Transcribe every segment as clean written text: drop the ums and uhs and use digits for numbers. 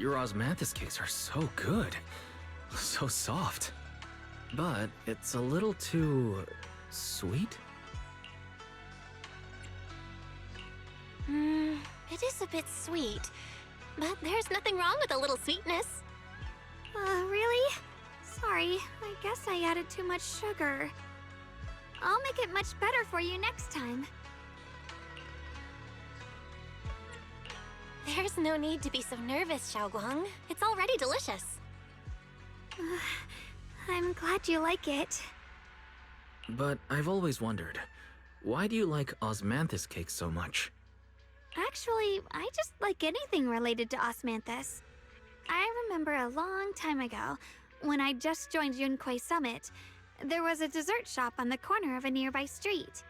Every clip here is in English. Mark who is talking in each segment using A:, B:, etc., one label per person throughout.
A: Your osmanthus cakes are so good. So soft. But it's a little too... sweet?
B: It is a bit sweet. But there's nothing wrong with a little sweetness.
C: Really? Sorry, I guess I added too much sugar. I'll make it much better for you next time.
B: There's no need to be so nervous, Xiaoguang. It's already delicious.
C: I'm glad you like it.
A: But I've always wondered, why do you like osmanthus cakes so much?
C: Actually, I just like anything related to osmanthus. I remember a long time ago, when I just joined Yunquei Summit, there was a dessert shop on the corner of a nearby street.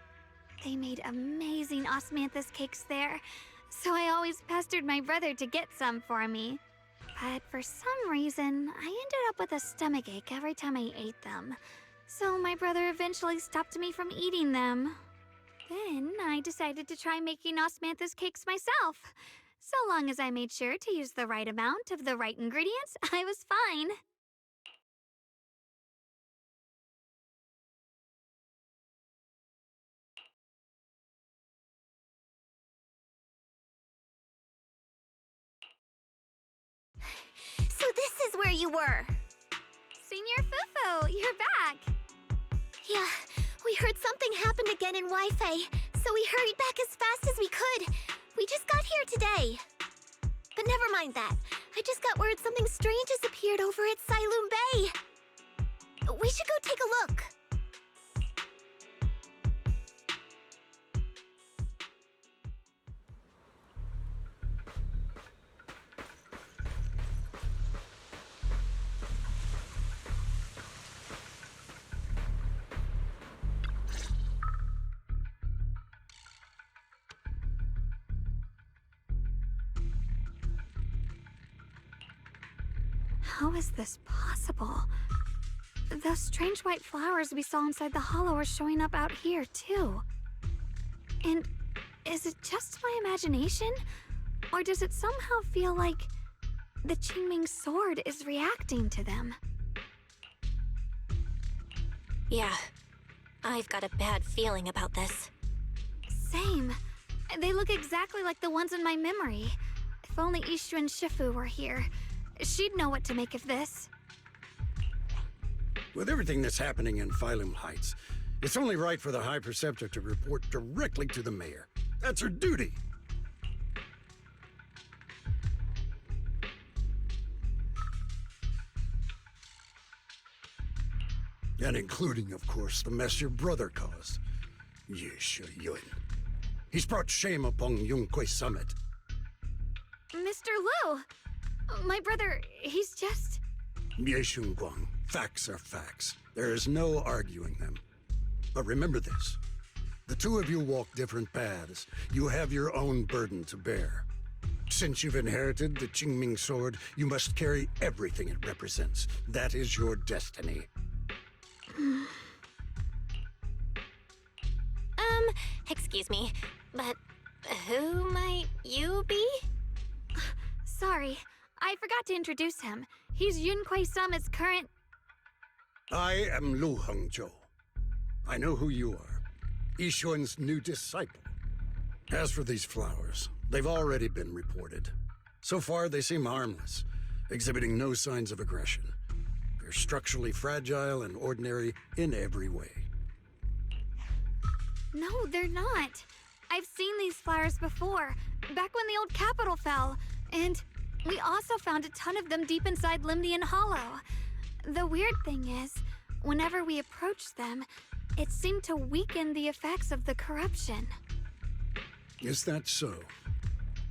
C: They made amazing osmanthus cakes there, so I always pestered my brother to get some for me. But for some reason, I ended up with a stomachache every time I ate them. So my brother eventually stopped me from eating them. Then I decided to try making osmanthus cakes myself. So long as I made sure to use the right amount of the right ingredients, I was fine.
B: So this is where you were.
C: Senior Fufu, you're back.
B: Yeah, we heard something happened again in Wi-Fi, so we hurried back as fast as we could. We just got here today. But never mind that. I just got word something strange has appeared over at Silum Bay. We should go take a look.
C: How is this possible? Those strange white flowers we saw inside the hollow are showing up out here, too. And is it just my imagination? Or does it somehow feel like the Qingming sword is reacting to them?
B: Yeah, I've got a bad feeling about this.
C: Same. They look exactly like the ones in my memory. If only Ishu and Shifu were here. She'd know what to make of this.
D: With everything that's happening in Phylum Heights, it's only right for the High Preceptor to report directly to the mayor. That's her duty. And including, of course, the mess your brother caused. Yeshu Yun. He's brought shame upon Yunquei Summit.
C: Mr. Liu! My brother, he's just...
D: Yeshun Guang, facts are facts. There is no arguing them. But remember this. The two of you walk different paths. You have your own burden to bear. Since you've inherited the Qingming sword, you must carry everything it represents. That is your destiny.
B: Excuse me, but who might you be?
C: Sorry, I forgot to introduce him. He's Yunquei Summit's current...
D: I am Lu Hengzhou. I know who you are. Yixuan's new disciple. As for these flowers, they've already been reported. So far, they seem harmless, exhibiting no signs of aggression. They're structurally fragile and ordinary in every way.
C: No, they're not. I've seen these flowers before, back when the old capital fell, and we also found a ton of them deep inside Limdian Hollow. The weird thing is, whenever we approached them, it seemed to weaken the effects of the corruption.
D: Is that so?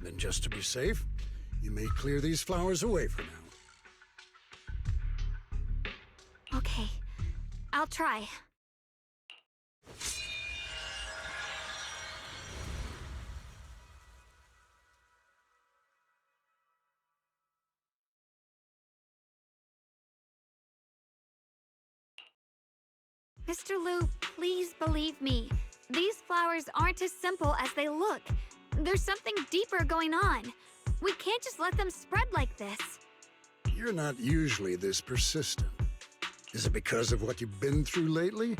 D: Then just to be safe, you may clear these flowers away for now.
C: Okay, I'll try. Mr. Liu, please believe me. These flowers aren't as simple as they look. There's something deeper going on. We can't just let them spread like this.
D: You're not usually this persistent. Is it because of what you've been through lately?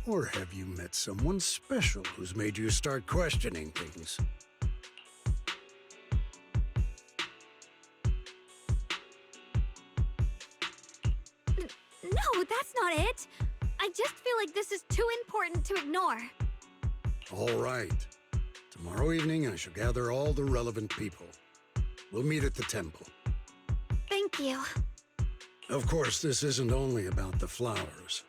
D: Or have you met someone special who's made you start questioning things?
C: No, that's not it. I just feel like this is too important to ignore.
D: All right. Tomorrow evening, I shall gather all the relevant people. We'll meet at the temple.
C: Thank you.
D: Of course, this isn't only about the flowers.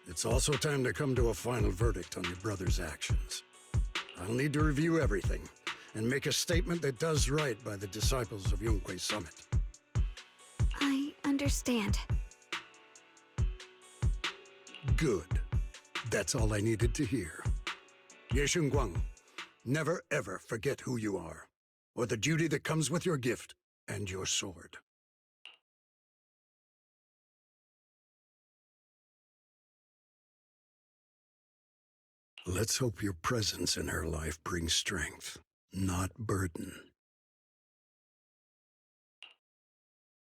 D: It's also time to come to a final verdict on your brother's actions. I'll need to review everything and make a statement that does right by the disciples of Yunque Summit.
C: I understand.
D: Good. That's all I needed to hear. Yeshun Guang, never ever forget who you are, or the duty that comes with your gift and your sword. Let's hope your presence in her life brings strength, not burden.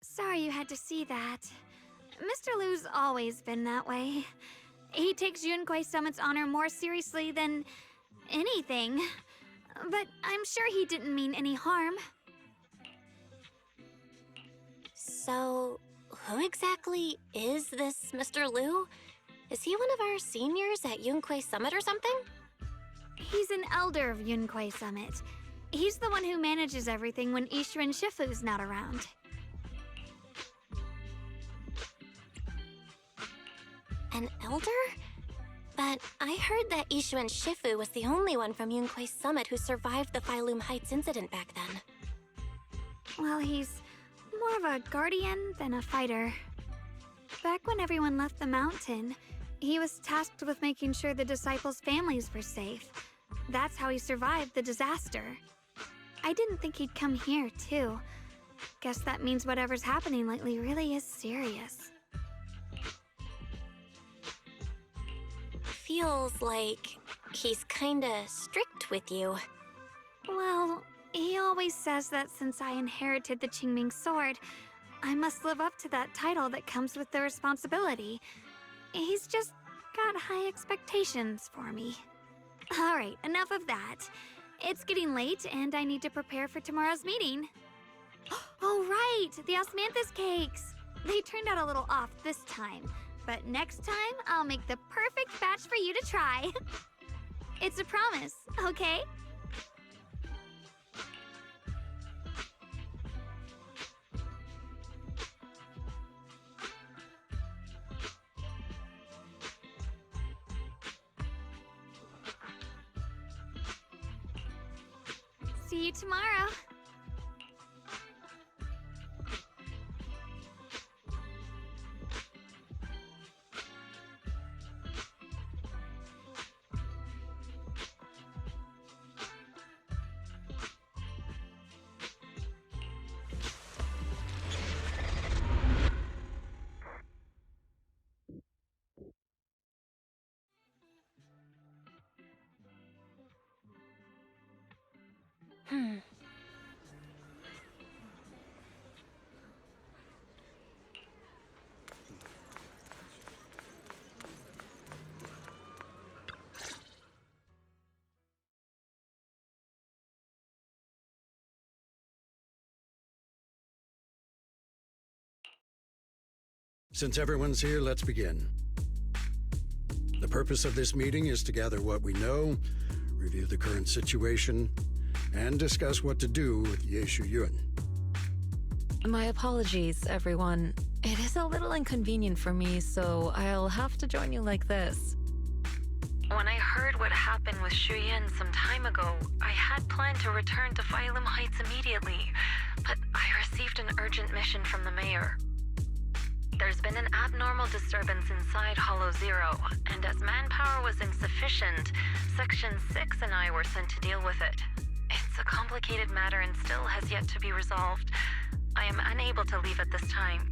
C: Sorry you had to see that. Mr. Liu's always been that way. He takes Yunque Summit's honor more seriously than anything. But I'm sure he didn't mean any harm.
B: So, who exactly is this Mr. Liu? Is he one of our seniors at Yunque Summit or something?
C: He's an elder of Yunque Summit. He's the one who manages everything when Ishuan Shifu's not around.
B: An elder? But I heard that Ishuan Shifu was the only one from Yunque Summit who survived the Phylum Heights incident back then.
C: Well, he's more of a guardian than a fighter. Back when everyone left the mountain, he was tasked with making sure the disciples' families were safe. That's how he survived the disaster. I didn't think he'd come here, too. Guess that means whatever's happening lately really is serious.
B: Feels like he's kinda strict with you.
C: Well, he always says that since I inherited the Qingming sword, I must live up to that title that comes with the responsibility. He's just got high expectations for me. Alright, enough of that. It's getting late and I need to prepare for tomorrow's meeting. Oh right, the osmanthus cakes! They turned out a little off this time, but next time I'll make the perfect batch for you to try. It's a promise, okay? See you tomorrow.
D: Since everyone's here, let's begin. The purpose of this meeting is to gather what we know, review the current situation, and discuss what to do with Yeshu Yun.
E: My apologies, everyone. It is a little inconvenient for me, so I'll have to join you like this. When I heard what happened with Shuyin some time ago, I had planned to return to Phylum Heights immediately, but I received an urgent mission from the mayor. There's been an abnormal disturbance inside Hollow Zero, and as manpower was insufficient, Section 6 and I were sent to deal with it. It's a complicated matter and still has yet to be resolved. I am unable to leave at this time.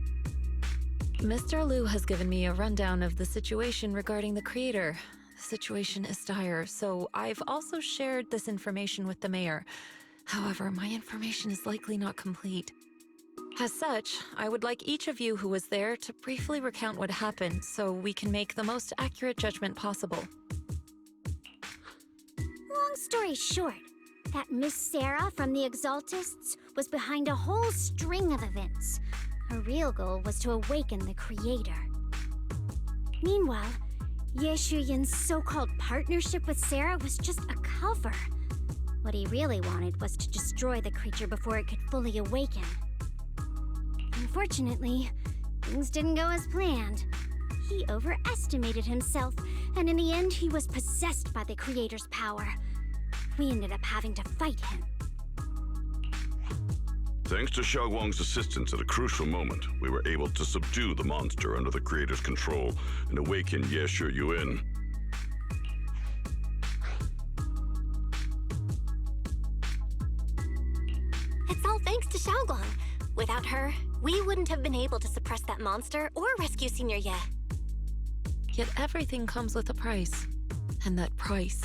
E: Mr. Liu has given me a rundown of the situation regarding the creator. The situation is dire, so I've also shared this information with the mayor. However, my information is likely not complete. As such, I would like each of you who was there to briefly recount what happened so we can make the most accurate judgment possible.
B: Long story short, that Miss Sarah from the Exaltists was behind a whole string of events. Her real goal was to awaken the Creator. Meanwhile, Ye Shuyin's so-called partnership with Sarah was just a cover. What he really wanted was to destroy the creature before it could fully awaken. Unfortunately, things didn't go as planned. He overestimated himself, and in the end, he was possessed by the Creator's power. We ended up having to fight him.
F: Thanks to Xiaoguang's assistance at a crucial moment, we were able to subdue the monster under the Creator's control and awaken Ye Shuyuan.
B: It's all thanks to Xiaoguang. Without her, we wouldn't have been able to suppress that monster or rescue Senior Ye.
E: Yet everything comes with a price. And that price...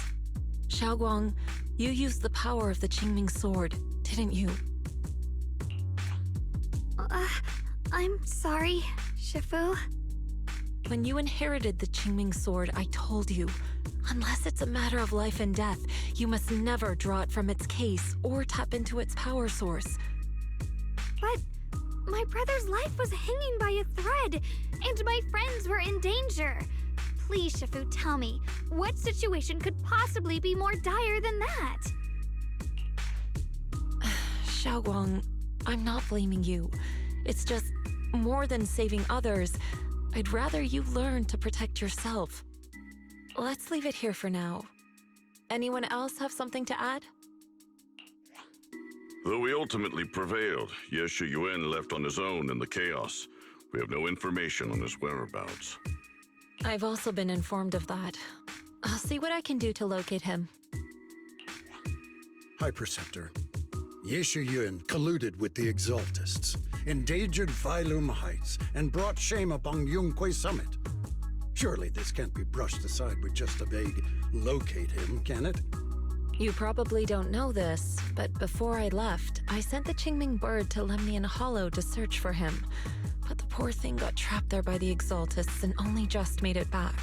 E: Xiaoguang, you used the power of the Qingming sword, didn't you?
C: I'm sorry, Shifu.
E: When you inherited the Qingming sword, I told you, unless it's a matter of life and death, you must never draw it from its case or tap into its power source.
C: But my brother's life was hanging by a thread, and my friends were in danger. Please, Shifu, tell me, what situation could possibly be more dire than that?
E: Xiaoguang, I'm not blaming you. It's just, more than saving others, I'd rather you learn to protect yourself. Let's leave it here for now. Anyone else have something to add?
F: Though we ultimately prevailed, Ye Shuyuan left on his own in the chaos. We have no information on his whereabouts.
E: I've also been informed of that. I'll see what I can do to locate him.
D: High Preceptor, Ye Shuyuan colluded with the Exaltists, endangered Phylum Heights, and brought shame upon Yunquay Summit. Surely this can't be brushed aside with just a vague locate him, can it?
E: You probably don't know this, but before I left, I sent the Qingming bird to Lemnian Hollow to search for him. But the poor thing got trapped there by the Exaltists and only just made it back.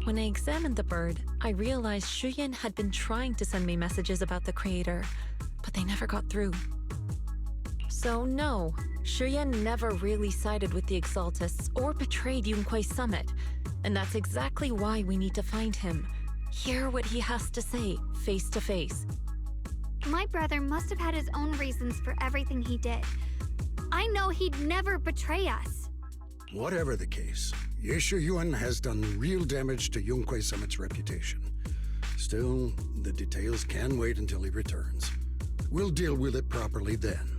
E: When I examined the bird, I realized Shuyan had been trying to send me messages about the Creator, but they never got through. So no, Shuyan never really sided with the Exaltists or betrayed Yunquay Summit, and that's exactly why we need to find him. Hear what he has to say, face to face.
C: My brother must have had his own reasons for everything he did. I know he'd never betray us.
D: Whatever the case, Ye Shuyuan has done real damage to Yunquay Summit's reputation. Still, the details can wait until he returns. We'll deal with it properly then.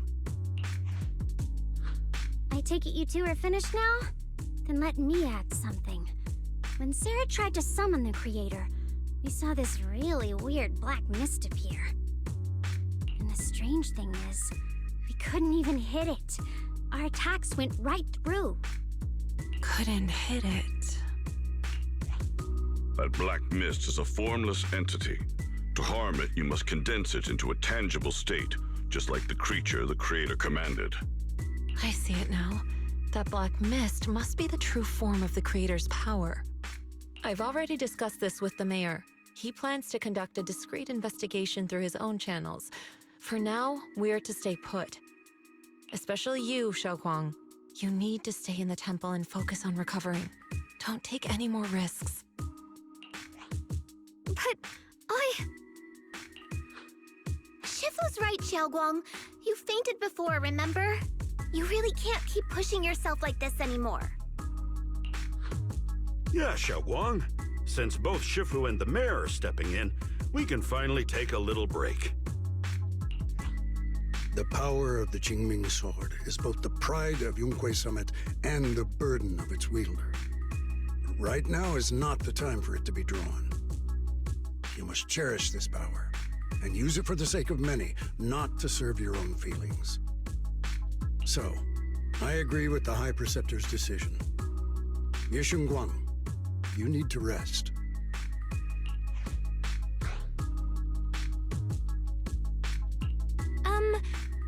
B: I take it you two are finished now? Then let me add something. When Sarah tried to summon the Creator, we saw this really weird black mist appear. And the strange thing is, we couldn't even hit it. Our attacks went right through.
E: Couldn't hit it.
F: That black mist is a formless entity. To harm it, you must condense it into a tangible state, just like the creature the Creator commanded.
E: I see it now. That black mist must be the true form of the Creator's power. I've already discussed this with the mayor. He plans to conduct a discreet investigation through his own channels. For now, we're to stay put. Especially you, Xiaoguang. You need to stay in the temple and focus on recovering. Don't take any more risks.
C: But
B: Shifu's right, Xiaoguang. You fainted before, remember? You really can't keep pushing yourself like this anymore.
G: Yeah, Xiaoguang. Since both Shifu and the mayor are stepping in, we can finally take a little break.
D: The power of the Qingming sword is both the pride of Yunquay Summit and the burden of its wielder. Right now is not the time for it to be drawn. You must cherish this power, and use it for the sake of many, not to serve your own feelings. So, I agree with the High Preceptor's decision. Ye Shuyuan, you need to rest.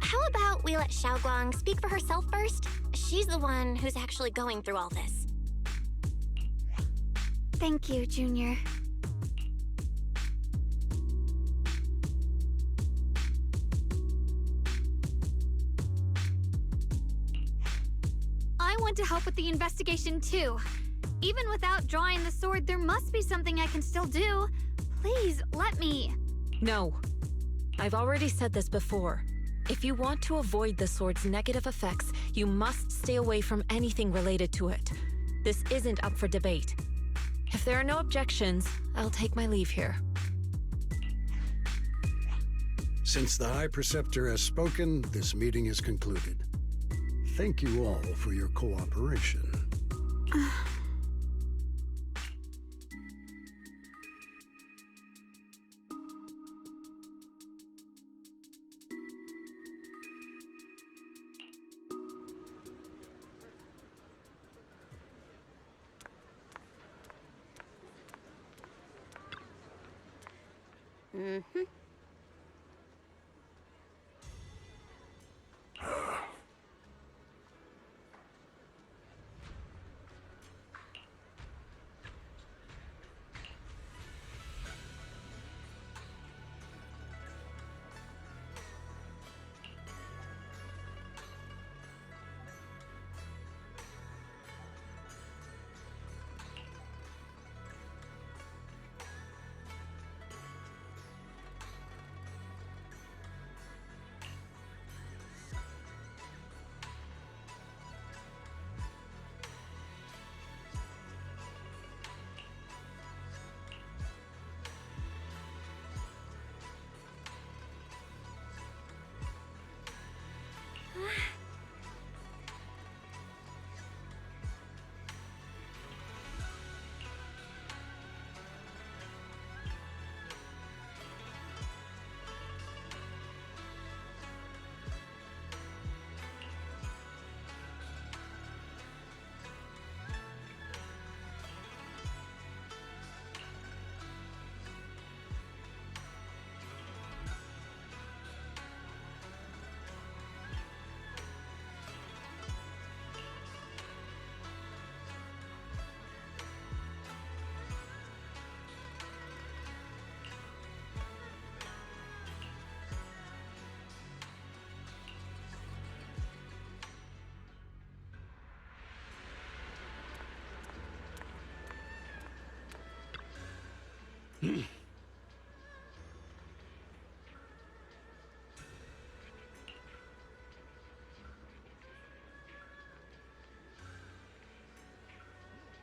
B: how about we let Xiaoguang speak for herself first? She's the one who's actually going through all this.
C: Thank you, Junior. I want to help with the investigation too. Even without drawing the sword, there must be something I can still do. Please, let me.
E: No. I've already said this before. If you want to avoid the sword's negative effects, you must stay away from anything related to it. This isn't up for debate. If there are no objections, I'll take my leave here.
D: Since the High Preceptor has spoken, this meeting is concluded. Thank you all for your cooperation.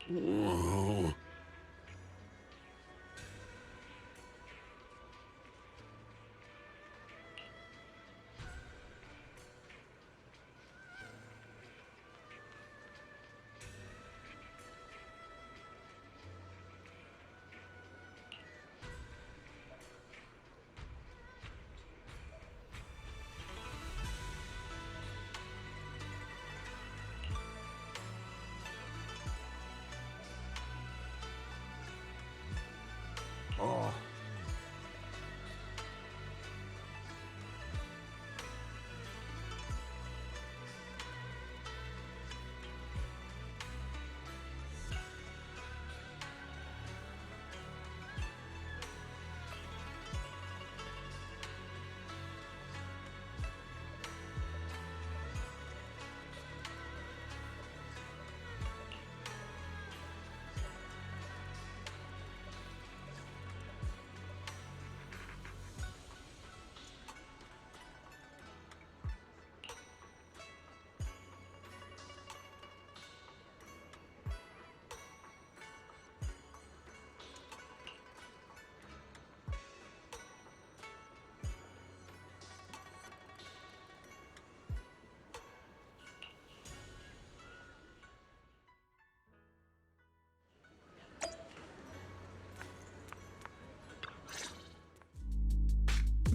D: Whoa. Oh.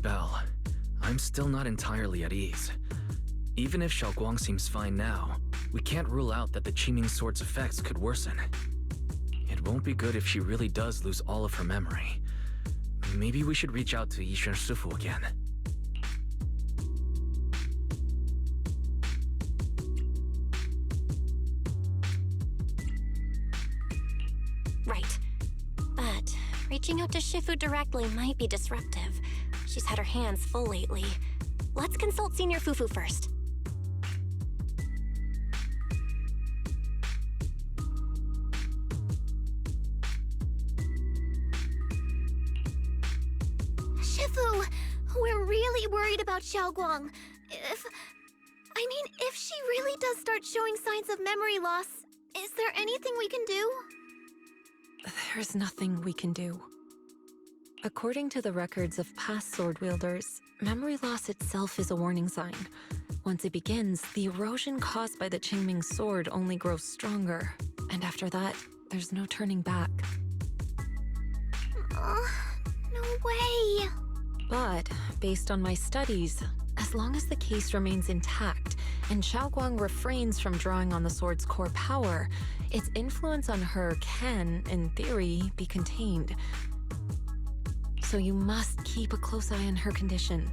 A: Belle, I'm still not entirely at ease. Even if Xiaoguang seems fine now, we can't rule out that the Qiming Sword's effects could worsen. It won't be good if she really does lose all of her memory. Maybe we should reach out to Yixuan Shifu again.
H: reaching out to Shifu directly might be disruptive. She's had her hands full lately. Let's consult Senior Fufu first.
B: Shifu, we're really worried about Xiaoguang. If she really does start showing signs of memory loss, is there anything we can do?
E: There's nothing we can do. According to the records of past sword wielders, memory loss itself is a warning sign. Once it begins, the erosion caused by the Qingming sword only grows stronger, and after that, there's no turning back.
B: No way.
E: But, based on my studies, as long as the case remains intact and Xiaoguang refrains from drawing on the sword's core power, its influence on her can, in theory, be contained. So you must keep a close eye on her condition.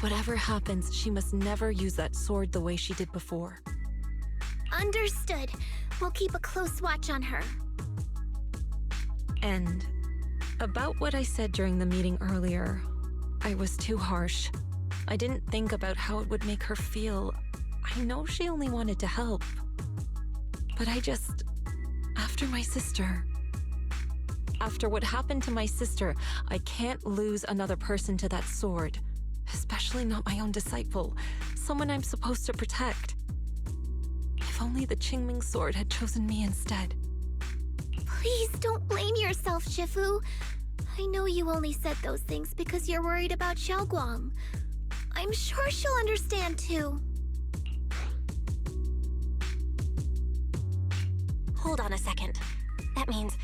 E: Whatever happens, she must never use that sword the way she did before.
B: Understood. We'll keep a close watch on her.
E: And about what I said during the meeting earlier, I was too harsh. I didn't think about how it would make her feel. I know she only wanted to help. But after my sister... After what happened to my sister, I can't lose another person to that sword. Especially not my own disciple, someone I'm supposed to protect. If only the Qingming sword had chosen me instead.
B: Please don't blame yourself, Shifu. I know you only said those things because you're worried about Xiaoguang. I'm sure she'll understand too.
H: Hold on a second. That means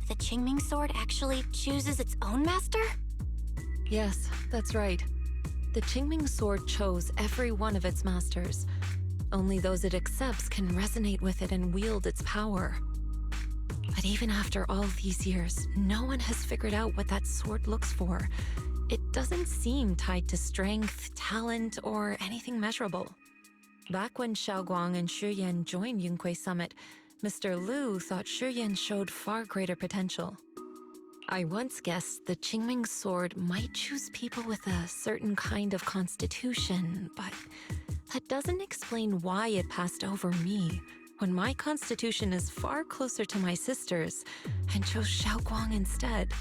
H: the Qingming sword actually chooses its own master?
E: Yes, that's right. The Qingming sword chose every one of its masters. Only those it accepts can resonate with it and wield its power. But even after all these years, no one has figured out what that sword looks for. It doesn't seem tied to strength, talent, or anything measurable. Back when Xiaoguang and Xu Yan joined Yunquei Summit, Mr. Liu thought Xu Yan showed far greater potential. I once guessed the Qingming sword might choose people with a certain kind of constitution, but that doesn't explain why it passed over me, when my constitution is far closer to my sister's, and chose Xiaoguang instead.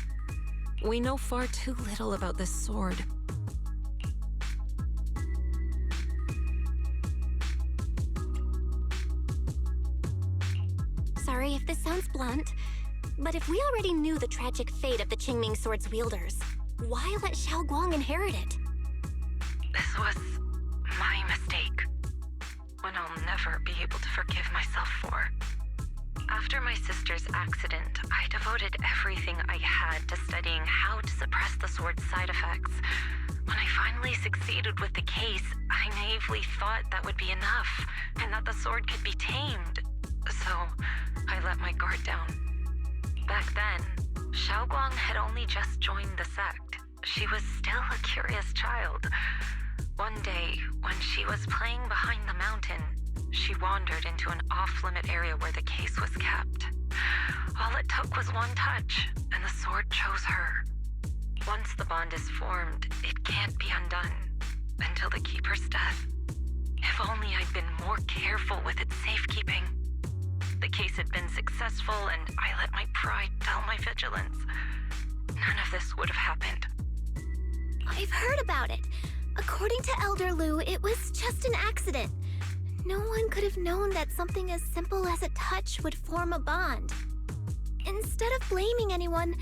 E: We know far too little about this sword.
H: Sorry if this sounds blunt, but if we already knew the tragic fate of the Qingming sword's wielders, why let Xiaoguang inherit it?
E: This was my mistake. One I'll never be able to forgive myself for. After my sister's accident, I devoted everything I had to studying how to suppress the sword's side effects. When I finally succeeded with the case, I naively thought that would be enough, and that the sword could be tamed. So, I let my guard down. Back then, Xiaoguang had only just joined the sect. She was still a curious child. One day, when she was playing behind the mountain, she wandered into an off-limit area where the case was kept. All it took was one touch, and the sword chose her. Once the bond is formed, it can't be undone, until the Keeper's death. If only I'd been more careful with its safekeeping. The case had been successful, and I let my pride dull my vigilance. None of this would have happened.
B: I've heard about it. According to Elder Liu, it was just an accident. No one could have known that something as simple as a touch would form a bond. Instead of blaming anyone,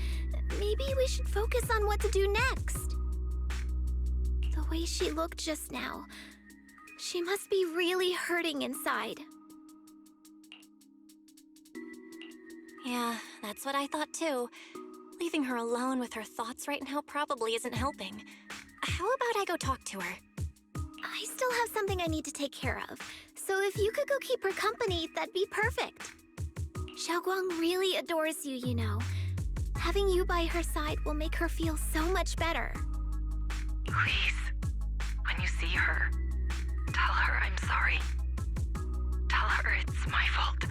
B: maybe we should focus on what to do next. The way she looked just now, she must be really hurting inside.
H: Yeah, that's what I thought too. Leaving her alone with her thoughts right now probably isn't helping. How about I go talk to her?
B: I still have something I need to take care of, so if you could go keep her company, that'd be perfect. Xiaoguang really adores you, you know. Having you by her side will make her feel so much better.
E: Please, when you see her, tell her I'm sorry. Tell her it's my fault.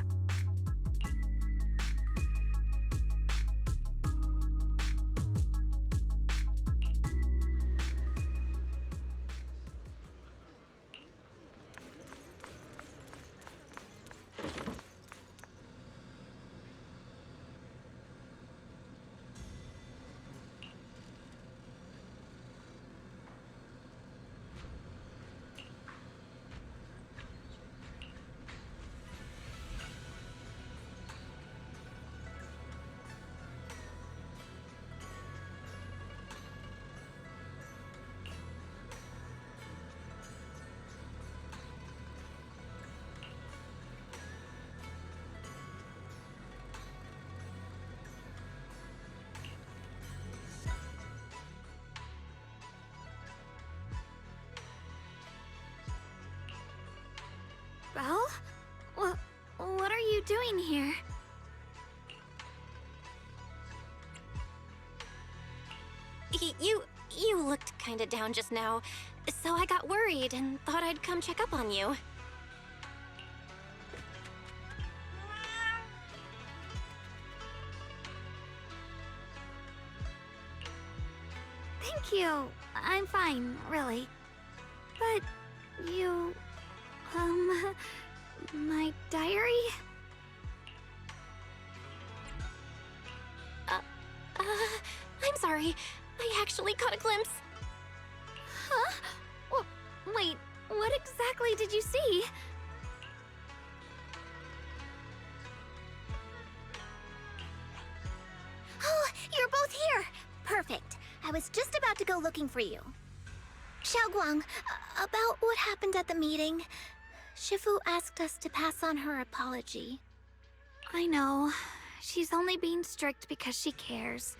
C: spell? What are you doing here?
H: You looked kinda down just now, so I got worried and thought I'd come check up on you.
C: Thank you. I'm fine, really. But you... my diary?
H: I'm sorry. I actually caught a glimpse.
C: Huh? Wait, what exactly did you see?
B: Oh, you're both here! Perfect. I was just about to go looking for you. Xiaoguang, about what happened at the meeting. Shifu asked us to pass on her apology.
C: I know. She's only being strict because she cares.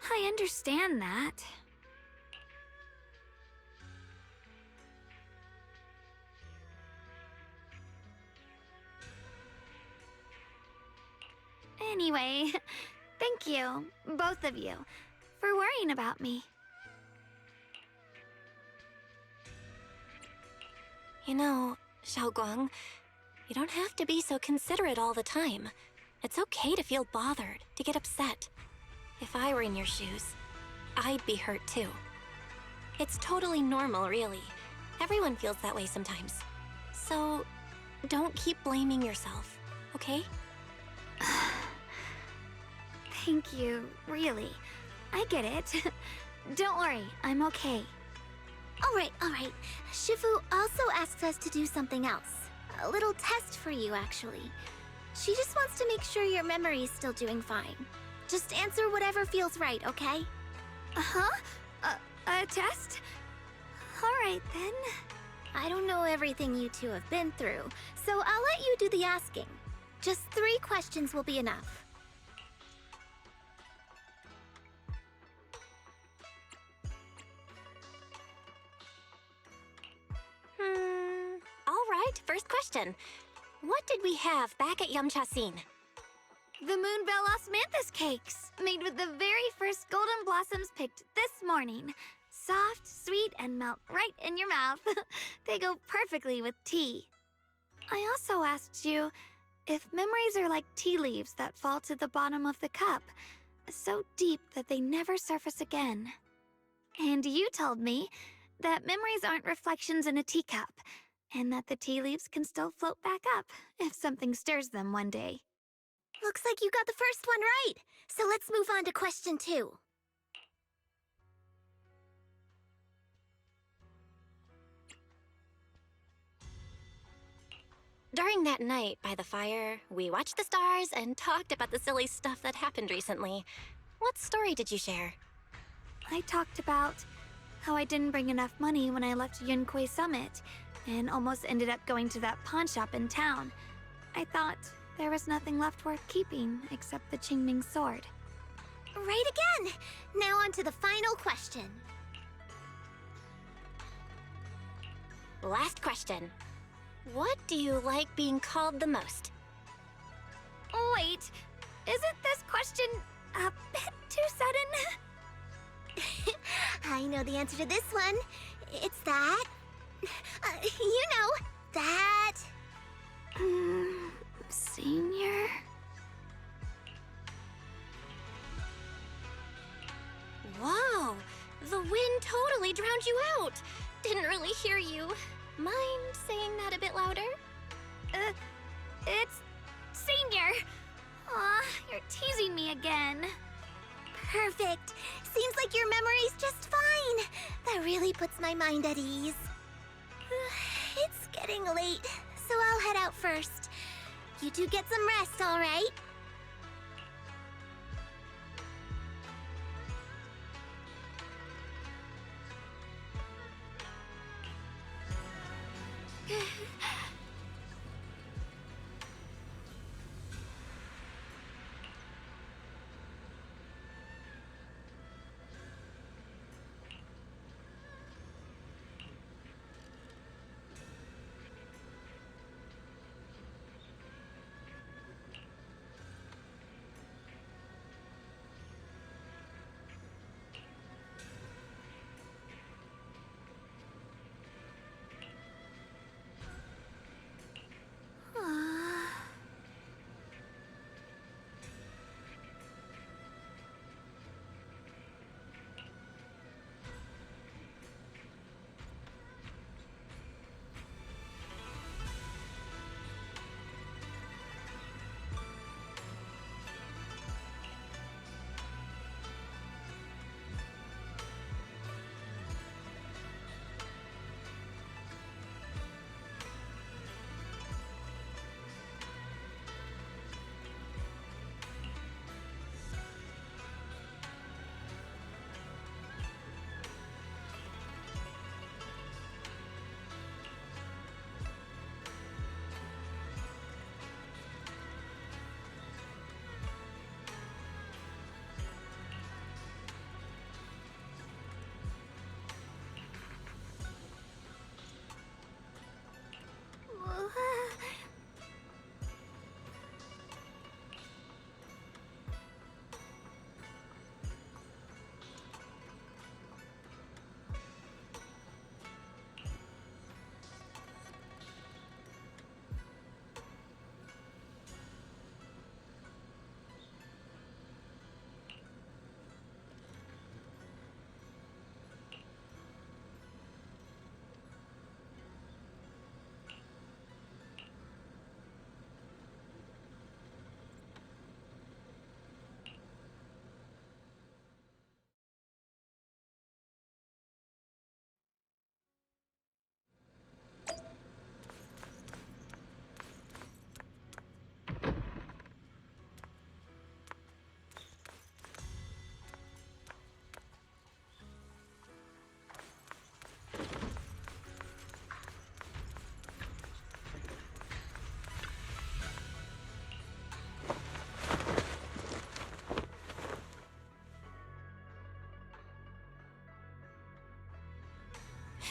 C: I understand that. Anyway, thank you, both of you, for worrying about me.
H: You know, Xiaoguang, you don't have to be so considerate all the time. It's okay to feel bothered, to get upset. If I were in your shoes, I'd be hurt too. It's totally normal, really. Everyone feels that way sometimes. So, don't keep blaming yourself, okay?
C: Thank you, really. I get it. Don't worry, I'm okay.
B: All right. Shifu also asked us to do something else. A little test for you, actually. She just wants to make sure your memory's still doing fine. Just answer whatever feels right, okay?
C: Uh-huh? A test? All right, then.
B: I don't know everything you two have been through, so I'll let you do the asking. Just 3 questions will be enough.
H: All right, first question. What did we have back at Yamcha Scene?
C: The Moonbell Osmanthus cakes, made with the very first golden blossoms picked this morning. Soft, sweet, and melt right in your mouth. They go perfectly with tea. I also asked you if memories are like tea leaves that fall to the bottom of the cup, so deep that they never surface again. And you told me that memories aren't reflections in a teacup, and that the tea leaves can still float back up if something stirs them one day.
B: Looks like you got the first one right. So let's move on to question 2.
H: During that night by the fire, we watched the stars and talked about the silly stuff that happened recently. What story did you share?
C: I talked about how I didn't bring enough money when I left Yunquay Summit, and almost ended up going to that pawn shop in town. I thought there was nothing left worth keeping except the Qingming sword.
B: Right again! Now on to the final question.
H: Last question. What do you like being called the most?
C: Wait, isn't this question a bit too sudden?
B: I know the answer to this one. It's that. You know, that.
C: Senior?
H: Whoa! The wind totally drowned you out! Didn't really hear you. Mind saying that a bit louder?
C: It's Senior! Aw, you're teasing me again.
B: Perfect. Seems like your memory's just fine. That really puts my mind at ease. It's getting late, so I'll head out first. You two get some rest, all right?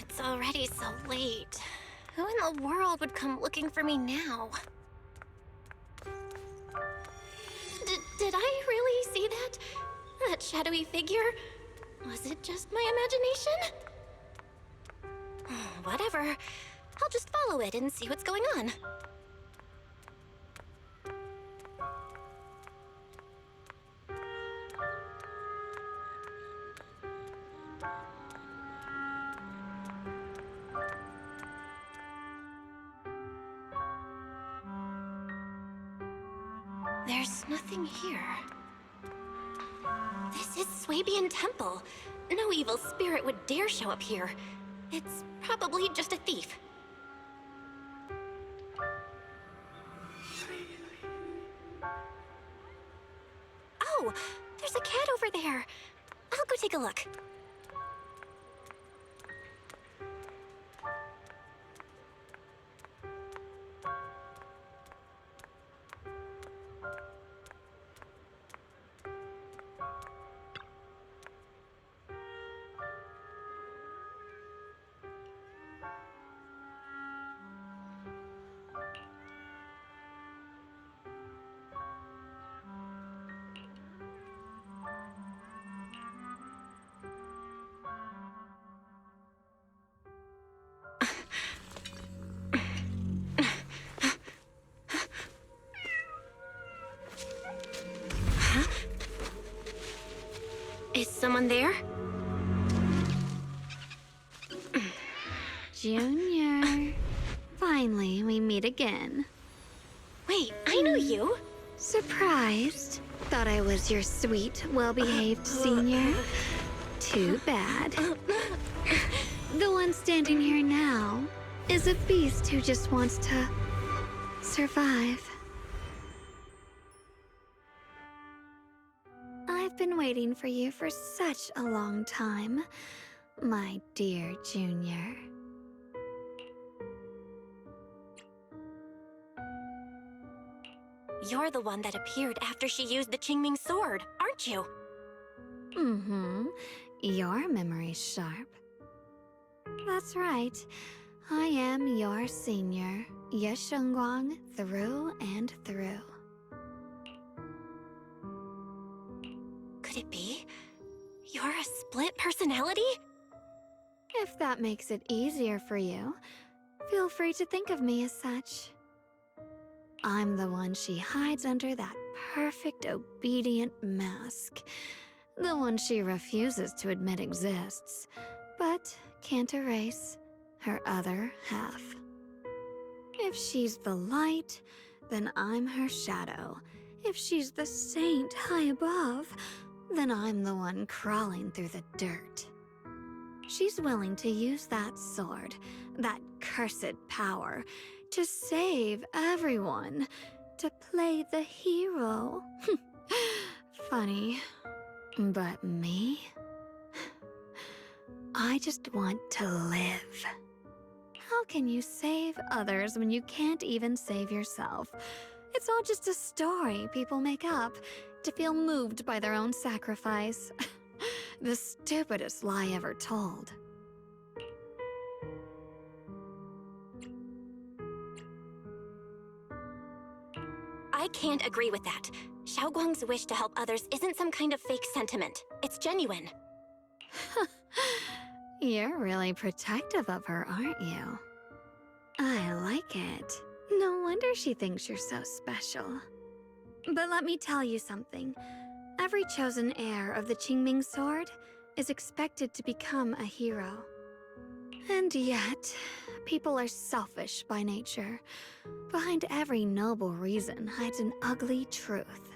H: It's already so late. Who in the world would come looking for me now? Did I really see that? That shadowy figure? Was it just my imagination? Whatever. I'll just follow it and see what's going on. There's nothing here. This is Swabian Temple. No evil spirit would dare show up here. It's probably just a thief. Oh, there's a cat over there. I'll go take a look. Is someone there?
C: Junior. Finally, we meet again.
H: Wait, I know you.
C: Surprised? Thought I was your sweet, well-behaved senior? Too bad. The one standing here now is a beast who just wants to survive. I've been waiting for you for such a long time, my dear Junior.
H: You're the one that appeared after she used the Qingming sword, aren't you?
C: Mm-hmm. Your memory's sharp. That's right. I am your senior, Ye Shengguang, through and through.
H: Could it be? You're a split personality?
C: If that makes it easier for you, feel free to think of me as such. I'm the one she hides under that perfect, obedient mask. The one she refuses to admit exists, but can't erase her other half. If she's the light, then I'm her shadow. If she's the saint high above, then I'm the one crawling through the dirt. She's willing to use that sword, that cursed power, to save everyone, to play the hero. Funny, but me? I just want to live. How can you save others when you can't even save yourself? It's all just a story people make up to feel moved by their own sacrifice. The stupidest lie ever told.
H: I can't agree with that. Xiaoguang's wish to help others isn't some kind of fake sentiment. It's genuine.
C: You're really protective of her, aren't you? I like it. No wonder she thinks you're so special. But let me tell you something. Every chosen heir of the Qingming sword is expected to become a hero. And yet, people are selfish by nature. Behind every noble reason hides an ugly truth.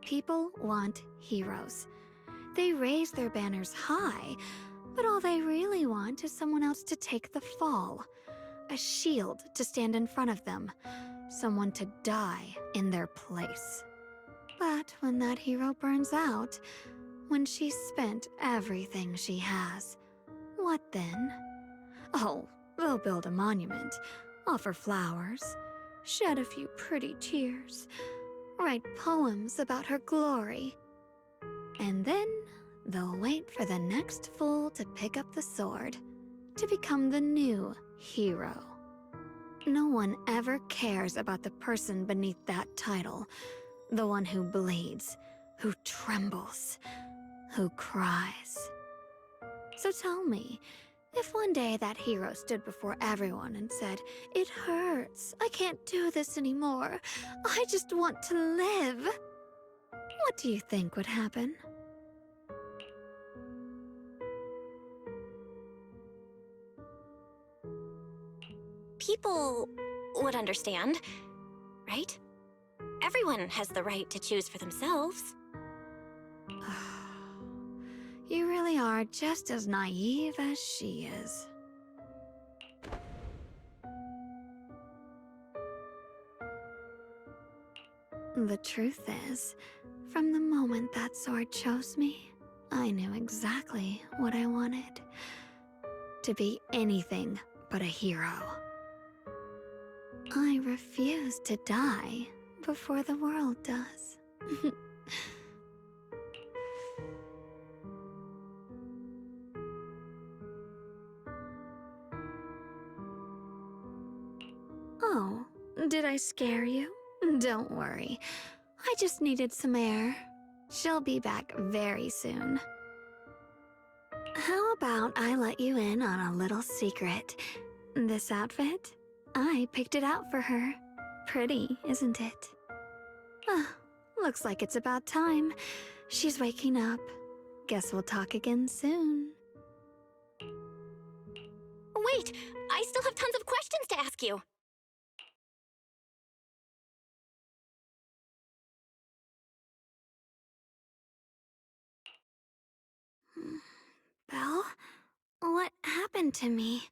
C: People want heroes. They raise their banners high, but all they really want is someone else to take the fall. A shield to stand in front of them. Someone to die in their place. But when that hero burns out, when she's spent everything she has, what then? Oh, they'll build a monument, offer flowers, shed a few pretty tears, write poems about her glory. And then they'll wait for the next fool to pick up the sword, to become the new hero. No one ever cares about the person beneath that title. The one who bleeds, who trembles, who cries. So tell me, if one day that hero stood before everyone and said, "It hurts, I can't do this anymore, I just want to live," what do you think would happen?
H: People would understand, right? Everyone has the right to choose for themselves.
C: You really are just as naive as she is. The truth is, from the moment that sword chose me, I knew exactly what I wanted. To be anything but a hero. I refuse to die before the world does. Oh, did I scare you? Don't worry. I just needed some air. She'll be back very soon. How about I let you in on a little secret? This outfit? I picked it out for her. Pretty, isn't it? Ah, looks like it's about time. She's waking up. Guess we'll talk again soon.
H: Wait, I still have tons of questions to ask you.
C: Belle? What happened to me?